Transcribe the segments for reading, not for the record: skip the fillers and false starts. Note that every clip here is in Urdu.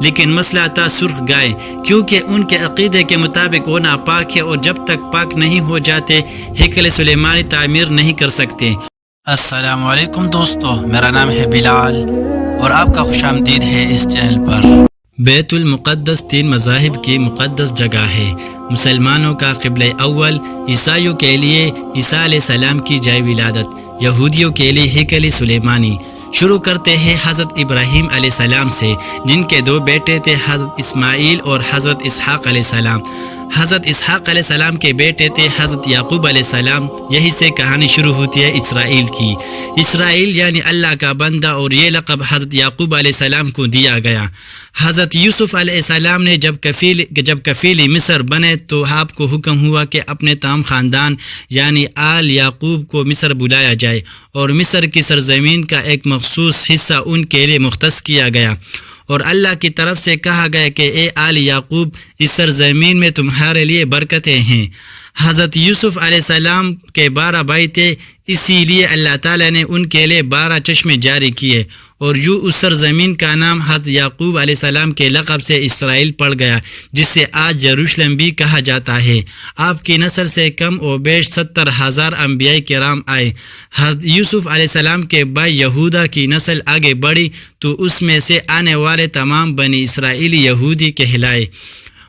لیکن مسئلہ تھا سرخ گائے، کیونکہ ان کے عقیدے کے مطابق وہ ناپاک ہے اور جب تک پاک نہیں ہو جاتے ہیکل سلیمانی تعمیر نہیں کر سکتے۔ السلام علیکم دوستو، میرا نام ہے بلال اور آپ کا خوش آمدید ہے اس چینل پر۔ بیت المقدس 3 مذاہب کی مقدس جگہ ہے۔ مسلمانوں کا قبلہ اول، عیسائیوں کے لیے عیسیٰ علیہ السلام کی جائے ولادت، یہودیوں کے لیے ہیکل سلیمانی۔ شروع کرتے ہیں حضرت ابراہیم علیہ السلام سے، جن کے 2 بیٹے تھے، حضرت اسماعیل اور حضرت اسحاق علیہ السلام۔ حضرت اسحاق علیہ السلام کے بیٹے تھے حضرت یعقوب علیہ السلام۔ یہی سے کہانی شروع ہوتی ہے اسرائیل کی۔ اسرائیل یعنی اللہ کا بندہ، اور یہ لقب حضرت یعقوب علیہ السلام کو دیا گیا۔ حضرت یوسف علیہ السلام نے جب کفیل مصر بنے تو آپ کو حکم ہوا کہ اپنے تمام خاندان یعنی آل یعقوب کو مصر بلایا جائے، اور مصر کی سرزمین کا ایک مخصوص حصہ ان کے لیے مختص کیا گیا، اور اللہ کی طرف سے کہا گیا کہ اے آل یعقوب، اس سرزمین میں تمہارے لیے برکتیں ہیں۔ حضرت یوسف علیہ السلام کے 12 بھائی تھے، اسی لیے اللہ تعالیٰ نے ان کے لیے 12 چشمے جاری کیے، اور یوں اس سرزمین کا نام حضرت یعقوب علیہ السلام کے لقب سے اسرائیل پڑ گیا، جس سے آج یروشلم بھی کہا جاتا ہے۔ آپ کی نسل سے کم و بیش 70,000 انبیاء کرام آئے۔ حضرت یوسف علیہ السلام کے بھائی یہودا کی نسل آگے بڑھی تو اس میں سے آنے والے تمام بنی اسرائیلی یہودی کہلائے۔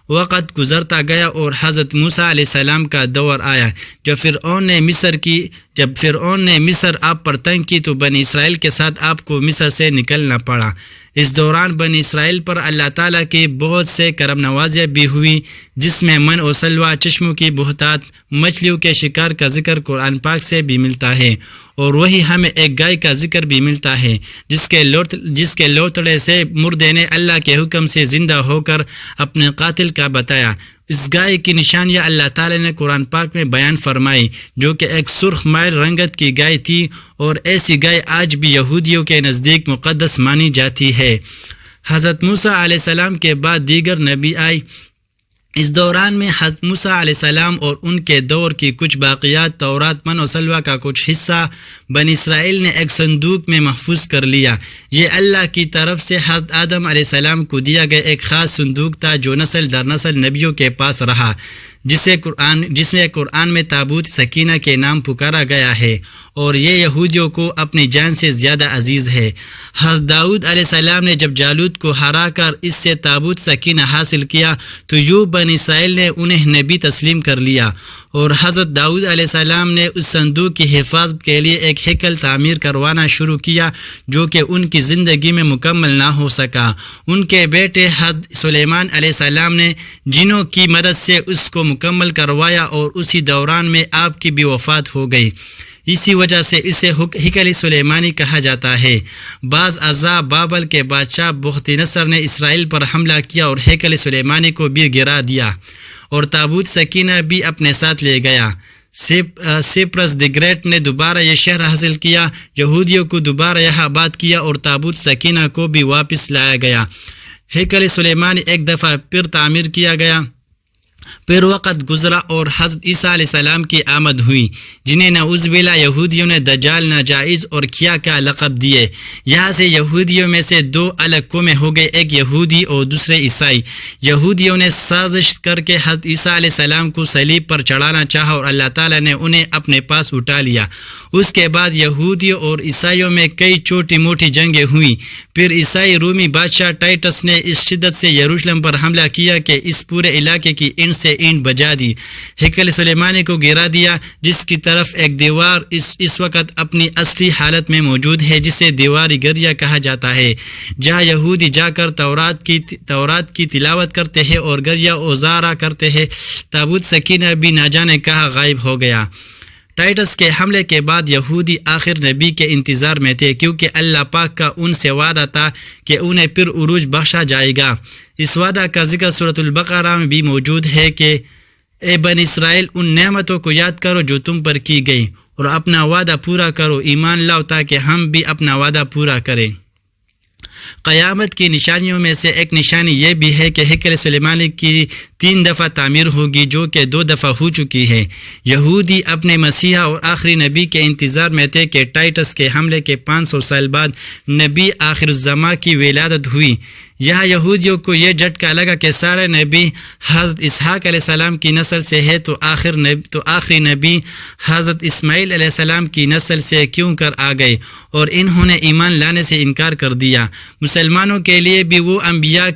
وقت گزرتا گیا اور حضرت موسیٰ علیہ السلام کا دور آیا۔ جب فرعون نے مصر آپ پر تنگ کی تو بنی اسرائیل کے ساتھ آپ کو مصر سے نکلنا پڑا۔ اس دوران بنی اسرائیل پر اللہ تعالیٰ کی بہت سے کرم نوازیاں بھی ہوئی، جس میں من و سلوہ، چشموں کی بہتات، مچھلیوں کے شکار کا ذکر قرآن پاک سے بھی ملتا ہے، اور وہی ہمیں ایک گائے کا ذکر بھی ملتا ہے جس کے لوتڑے سے مردے نے اللہ کے حکم سے زندہ ہو کر اپنے قاتل کا بتایا۔ اس گائے کی نشانیاں اللہ تعالیٰ نے قرآن پاک میں بیان فرمائی، جو کہ ایک سرخ مائل رنگت کی گائے تھی، اور ایسی گائے آج بھی یہودیوں کے نزدیک مقدس مانی جاتی ہے۔ حضرت موسیٰ علیہ السلام کے بعد دیگر نبی آئے۔ اس دوران میں حضرت موسیٰ علیہ السلام اور ان کے دور کی کچھ باقیات، تورات، من و سلوہ کا کچھ حصہ بنی اسرائیل نے ایک صندوق میں محفوظ کر لیا۔ یہ اللہ کی طرف سے حضرت آدم علیہ السلام کو دیا گیا ایک خاص صندوق تھا، جو نسل در نسل نبیوں کے پاس رہا، جس میں قرآن میں تابوت سکینہ کے نام پکارا گیا ہے، اور یہ یہودیوں کو اپنی جان سے زیادہ عزیز ہے۔ حضرت داؤد علیہ السلام نے جب جالوت کو ہرا کر اس سے تابوت سکینہ حاصل کیا تو یوں بنی اسرائیل نے انہیں نبی تسلیم کر لیا، اور حضرت داؤد علیہ السلام نے اس صندوق کی حفاظت کے لیے ایک ہیکل تعمیر کروانا شروع کیا، جو کہ ان کی زندگی میں مکمل نہ ہو سکا۔ ان کے بیٹے حضرت سلیمان علیہ السلام نے جنوں کی مدد سے اس کو مکمل کروایا، اور اسی دوران میں آپ کی بھی وفات ہو گئی۔ اسی وجہ سے اسے ہیکل سلیمانی کہا جاتا ہے۔ بعض اعضاء بابل کے بادشاہ بخت نصر نے اسرائیل پر حملہ کیا اور ہیکل سلیمانی کو بھی گرا دیا، اور تابوت سکینہ بھی اپنے ساتھ لے گیا۔ سیپرس دی گریٹ نے دوبارہ یہ شہر حاصل کیا، یہودیوں کو دوبارہ یہاں آباد کیا، اور تابوت سکینہ کو بھی واپس لایا گیا۔ ہیکل سلیمانی ایک دفعہ پھر تعمیر کیا گیا۔ پھر وقت گزرا اور حضرت عیسیٰ علیہ السلام کی آمد ہوئی، جنہیں نعوذ باللہ یہودیوں نے دجال، ناجائز اور کیا لقب دیے۔ یہاں سے یہودیوں میں سے 2 الگ قومیں ہو گئے، ایک یہودی اور دوسرے عیسائی۔ یہودیوں نے سازش کر کے حضرت عیسیٰ علیہ السلام کو صلیب پر چڑھانا چاہا، اور اللہ تعالیٰ نے انہیں اپنے پاس اٹھا لیا۔ اس کے بعد یہودیوں اور عیسائیوں میں کئی چھوٹی موٹی جنگیں ہوئیں۔ پھر عیسائی رومی بادشاہ ٹائٹس نے اس شدت سے یروشلم پر حملہ کیا کہ اس پورے علاقے کی اینٹ سے اینٹ بجا دی، ہیکل سلیمانی کو گرا دیا، جس کی طرف ایک دیوار اس وقت اپنی اصلی حالت میں موجود ہے، جسے دیواری گریا کہا جاتا ہے، جہاں یہودی جا کر تورات کی تلاوت کرتے ہیں اور گریا اوزارا کرتے ہیں۔ تابوت سکینہ بھی نہ جانے کہاں غائب ہو گیا۔ ٹائٹس کے حملے کے بعد یہودی آخر نبی کے انتظار میں تھے، کیونکہ اللہ پاک کا ان سے وعدہ تھا کہ انہیں پھر عروج بخشا جائے گا۔ اس وعدہ کا ذکر سورۃ البقرہ میں بھی موجود ہے کہ اے بنی اسرائیل، ان نعمتوں کو یاد کرو جو تم پر کی گئی، اور اپنا وعدہ پورا کرو، ایمان لاؤ تاکہ ہم بھی اپنا وعدہ پورا کریں۔ قیامت کی نشانیوں میں سے ایک نشانی یہ بھی ہے کہ ہیکل سلیمانی کی 3 دفعہ تعمیر ہوگی، جو کہ 2 دفعہ ہو چکی ہے۔ یہودی اپنے مسیحا اور آخری نبی کے انتظار میں تھے کہ ٹائٹس کے حملے کے 500 سال بعد نبی آخر الزماں کی ولادت ہوئی۔ یہاں یہودیوں کو یہ جھٹکا لگا کہ سارے نبی حضرت اسحاق علیہ السلام کی نسل سے ہے تو آخری نبی حضرت اسماعیل علیہ السلام کی نسل سے کیوں کر آ گئے، اور انہوں نے ایمان لانے سے انکار کر دیا۔ مسلمانوں کے لیے بھی وہ انبیاء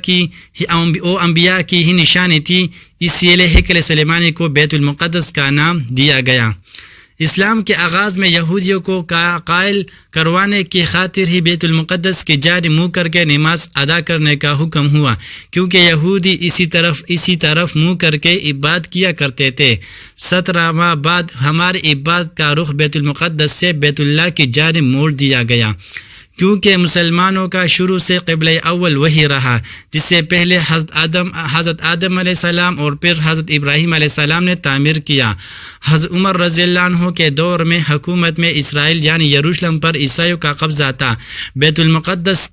کی ہی نشانی تھی، اسی لیے ہیکل سلیمانی کو بیت المقدس کا نام دیا گیا۔ اسلام کے آغاز میں یہودیوں کو قائل کروانے کی خاطر ہی بیت المقدس کی جانب منہ کر کے نماز ادا کرنے کا حکم ہوا، کیونکہ یہودی اسی طرف منہ کر کے عبادت کیا کرتے تھے۔ 17 ماہ بعد ہمارے عبادت کا رخ بیت المقدس سے بیت اللہ کی جانب موڑ دیا گیا، کیونکہ مسلمانوں کا شروع سے قبلہ اول وہی رہا، جس سے پہلے حضرت آدم علیہ السلام اور پھر حضرت ابراہیم علیہ السلام نے تعمیر کیا۔ حضرت عمر رضی اللہ عنہ کے دور میں حکومت میں اسرائیل یعنی یروشلم پر عیسائیوں کا قبضہ تھا۔ بیت المقدس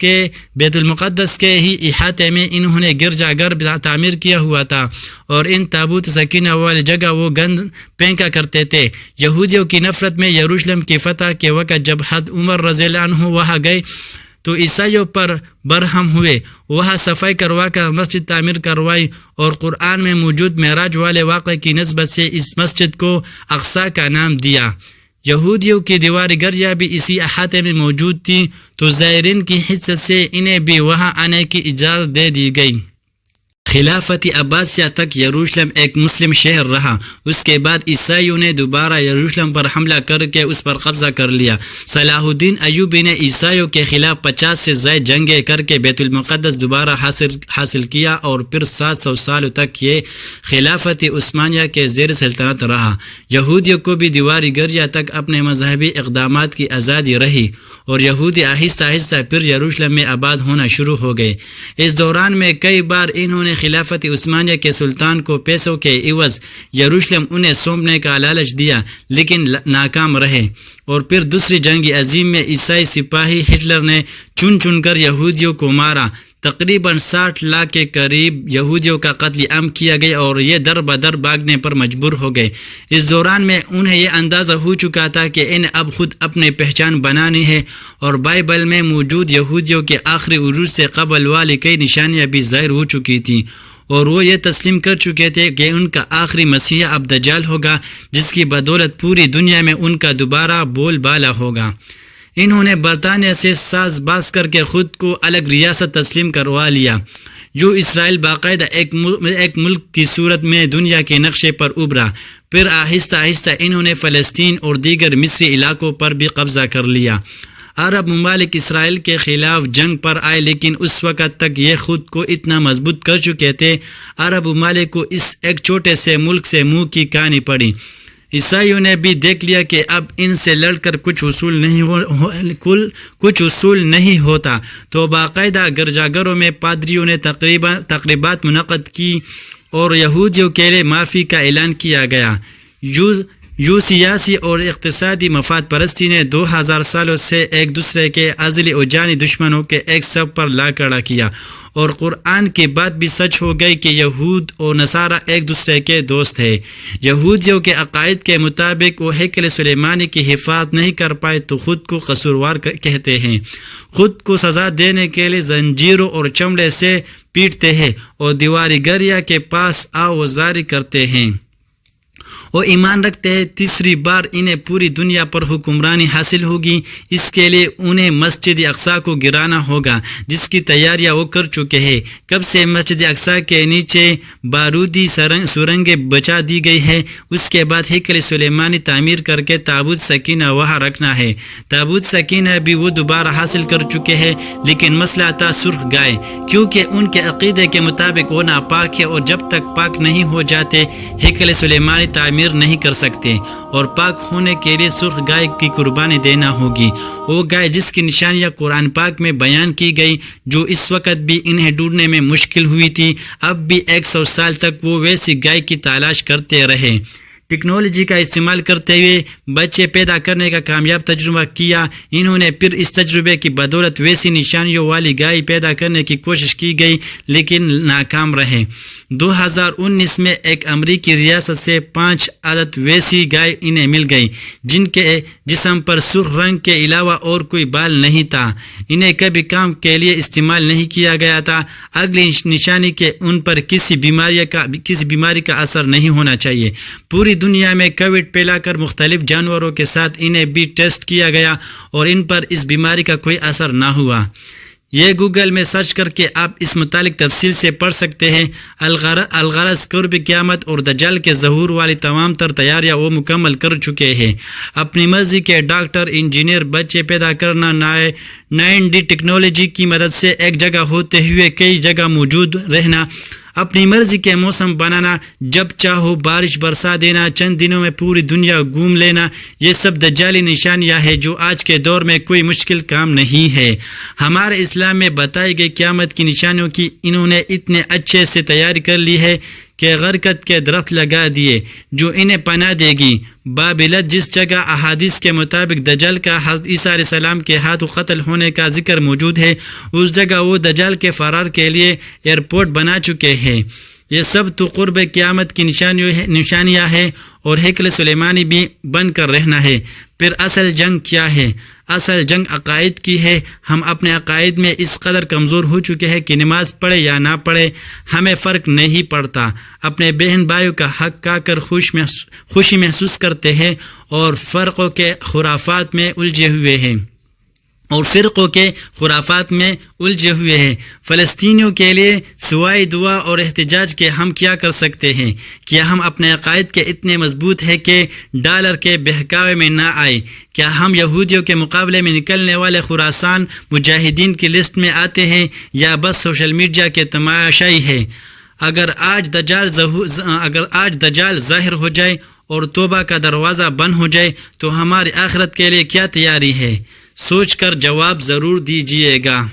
کے ہی احاطے میں انہوں نے گرجا گھر تعمیر کیا ہوا تھا، اور ان تابوت سکینہ والی جگہ وہ گند پھینکا کرتے تھے۔ یہودیوں کی نفرت میں یروشلم کی فتح کے وقت جب حضرت عمر رضی اللہ عنہ وہاں گئے تو عیسائیوں پر برہم ہوئے، وہاں صفائی کروا کر مسجد تعمیر کروائی، اور قرآن میں موجود معراج والے واقعے کی نسبت سے اس مسجد کو اقصی کا نام دیا۔ یہودیوں کی دیوار گریا بھی اسی احاطے میں موجود تھی، تو زائرین کی حصت سے انہیں بھی وہاں آنے کی اجازت دے دی گئی۔ خلافت عباسیہ تک یروشلم ایک مسلم شہر رہا۔ اس کے بعد عیسائیوں نے دوبارہ یروشلم پر حملہ کر کے اس پر قبضہ کر لیا۔ صلاح الدین ایوبی نے عیسائیوں کے خلاف 50 سے زائد جنگیں کر کے بیت المقدس دوبارہ حاصل کیا، اور پھر 700 سال تک یہ خلافت عثمانیہ کے زیر سلطنت رہا۔ یہودیوں کو بھی دیوار گریا تک اپنے مذہبی اقدامات کی آزادی رہی، اور یہودی آہستہ آہستہ پھر یروشلم میں آباد ہونا شروع ہو گئے۔ اس دوران میں کئی بار انہوں نے خلافت عثمانیہ کے سلطان کو پیسوں کے عوض یروشلم انہیں سونپنے کا لالچ دیا، لیکن ناکام رہے۔ اور پھر دوسری جنگ عظیم میں عیسائی سپاہی ہٹلر نے چن کر یہودیوں کو مارا۔ تقریباً 60 لاکھ کے قریب یہودیوں کا قتل عام کیا گیا، اور یہ در بدر بھاگنے پر مجبور ہو گئے۔ اس دوران میں انہیں یہ اندازہ ہو چکا تھا کہ انہیں اب خود اپنی پہچان بنانی ہے، اور بائبل میں موجود یہودیوں کے آخری عروج سے قبل والی کئی نشانیاں بھی ظاہر ہو چکی تھیں، اور وہ یہ تسلیم کر چکے تھے کہ ان کا آخری مسیح اب دجال ہوگا، جس کی بدولت پوری دنیا میں ان کا دوبارہ بول بالا ہوگا۔ انہوں نے برطانیہ سے ساز باز کر کے خود کو الگ ریاست تسلیم کروا لیا، جو اسرائیل باقاعدہ ایک ملک کی صورت میں دنیا کے نقشے پر ابھرا۔ پھر آہستہ آہستہ انہوں نے فلسطین اور دیگر مصری علاقوں پر بھی قبضہ کر لیا۔ عرب ممالک اسرائیل کے خلاف جنگ پر آئے، لیکن اس وقت تک یہ خود کو اتنا مضبوط کر چکے تھے، عرب ممالک کو اس ایک چھوٹے سے ملک سے منہ کی کہانی پڑی۔ عیسائیوں نے بھی دیکھ لیا کہ اب ان سے لڑ کر کچھ اصول نہیں ہوتا، تو باقاعدہ گرجا گھروں میں پادریوں نے تقریبات منعقد کی، اور یہودیوں کے لیے معافی کا اعلان کیا گیا۔ یوں سیاسی اور اقتصادی مفاد پرستی نے 2000 سالوں سے ایک دوسرے کے ازلی و جانی دشمنوں کے ایک صف پر لا کھڑا کیا، اور قرآن کی بات بھی سچ ہو گئی کہ یہود اور نصارہ ایک دوسرے کے دوست ہیں۔ یہودیوں کے عقائد کے مطابق وہ ہیکل سلیمانی کی حفاظت نہیں کر پائے تو خود کو قصوروار کہتے ہیں، خود کو سزا دینے کے لیے زنجیروں اور چمڑے سے پیٹتے ہیں، اور دیواری گریا کے پاس آوازاری کرتے ہیں۔ وہ ایمان رکھتے ہیں تیسری بار انہیں پوری دنیا پر حکمرانی حاصل ہوگی، اس کے لیے انہیں مسجد اقصی کو گرانا ہوگا، جس کی تیاریاں وہ کر چکے ہیں۔ کب سے مسجد اقصی کے نیچے بارودی سرنگیں بچا دی گئی ہے۔ اس کے بعد ہیکل سلیمانی تعمیر کر کے تابوت سکینہ وہاں رکھنا ہے۔ تابوت سکینہ بھی وہ دوبارہ حاصل کر چکے ہیں، لیکن مسئلہ تھا سرخ گائے، کیونکہ ان کے عقیدے کے مطابق وہ ناپاک ہے، اور جب تک پاک نہیں ہو جاتے ہیکل سلیمانی تعمیر نہیں کر سکتے، اور پاک ہونے کے لیے سرخ گائے کی قربانی دینا ہوگی۔ وہ گائے جس کی نشانیاں قرآن پاک میں بیان کی گئی، جو اس وقت بھی انہیں ڈھونڈنے میں مشکل ہوئی تھی، اب بھی 100 سال تک وہ ویسی گائے کی تلاش کرتے رہے۔ ٹیکنالوجی کا استعمال کرتے ہوئے بچے پیدا کرنے کا کامیاب تجربہ کیا. انہوں نے پھر اس تجربے کی بدولت ویسی نشانیوں والی گائے پیدا کرنے کی کوشش کی گئی لیکن ناکام رہے. 2019 میں ایک امریکی ریاست سے 5 عدد ویسی گائے انہیں مل گئی جن کے جسم پر سرخ رنگ کے علاوہ اور کوئی بال نہیں تھا. انہیں کبھی کام کے لیے استعمال نہیں کیا گیا تھا. اگلی نشانی کہ ان پر کسی بیماری کا اثر نہیں ہونا چاہیے. پوری دنیا میں کووڈ پھیلا کر مختلف جانوروں کے ساتھ انہیں بھی ٹیسٹ کیا گیا اور ان پر اس بیماری کا کوئی اثر نہ ہوا. یہ گوگل میں سرچ کر کے آپ اس متعلق تفصیل سے پڑھ سکتے ہیں. الغرض قرب قیامت اور دجال کے ظہور والی تمام تر تیاریاں وہ مکمل کر چکے ہیں. اپنی مرضی کے ڈاکٹر، انجینئر، بچے پیدا کرنا، 9D ٹیکنالوجی کی مدد سے ایک جگہ ہوتے ہوئے کئی جگہ موجود رہنا، اپنی مرضی کے موسم بنانا، جب چاہو بارش برسا دینا، چند دنوں میں پوری دنیا گھوم لینا، یہ سب دجالی نشانیاں ہیں جو آج کے دور میں کوئی مشکل کام نہیں ہے. ہمارے اسلام میں بتائی گئی قیامت کی نشانیوں کی انہوں نے اتنے اچھے سے تیاری کر لی ہے کہ غرقت کے درخت لگا دیے جو انہیں پناہ دے گی. بابلت جس جگہ احادیث کے مطابق دجال کا حضرت عیسیٰ علیہ السلام کے ہاتھوں قتل ہونے کا ذکر موجود ہے، اس جگہ وہ دجال کے فرار کے لیے ایئرپورٹ بنا چکے ہیں. یہ سب تو قرب قیامت کی نشانیاں ہیں اور ہیکل سلیمانی بھی بن کر رہنا ہے. پھر اصل جنگ کیا ہے؟ اصل جنگ عقائد کی ہے. ہم اپنے عقائد میں اس قدر کمزور ہو چکے ہیں کہ نماز پڑھے یا نہ پڑھے ہمیں فرق نہیں پڑتا. اپنے بہن بھائیوں کا حق کھا کر خوشی محسوس کرتے ہیں اور فرقوں کے خرافات میں الجھے ہوئے ہیں. فلسطینیوں کے لیے سوائے دعا اور احتجاج کے ہم کیا کر سکتے ہیں؟ کیا ہم اپنے عقائد کے اتنے مضبوط ہیں کہ ڈالر کے بہکاوے میں نہ آئے؟ کیا ہم یہودیوں کے مقابلے میں نکلنے والے خراسان مجاہدین کی لسٹ میں آتے ہیں یا بس سوشل میڈیا کے تماشائی ہے؟ اگر آج دجال ظاہر ہو جائے اور توبہ کا دروازہ بند ہو جائے تو ہماری آخرت کے لیے کیا تیاری ہے؟ سوچ کر جواب ضرور دیجیے گا.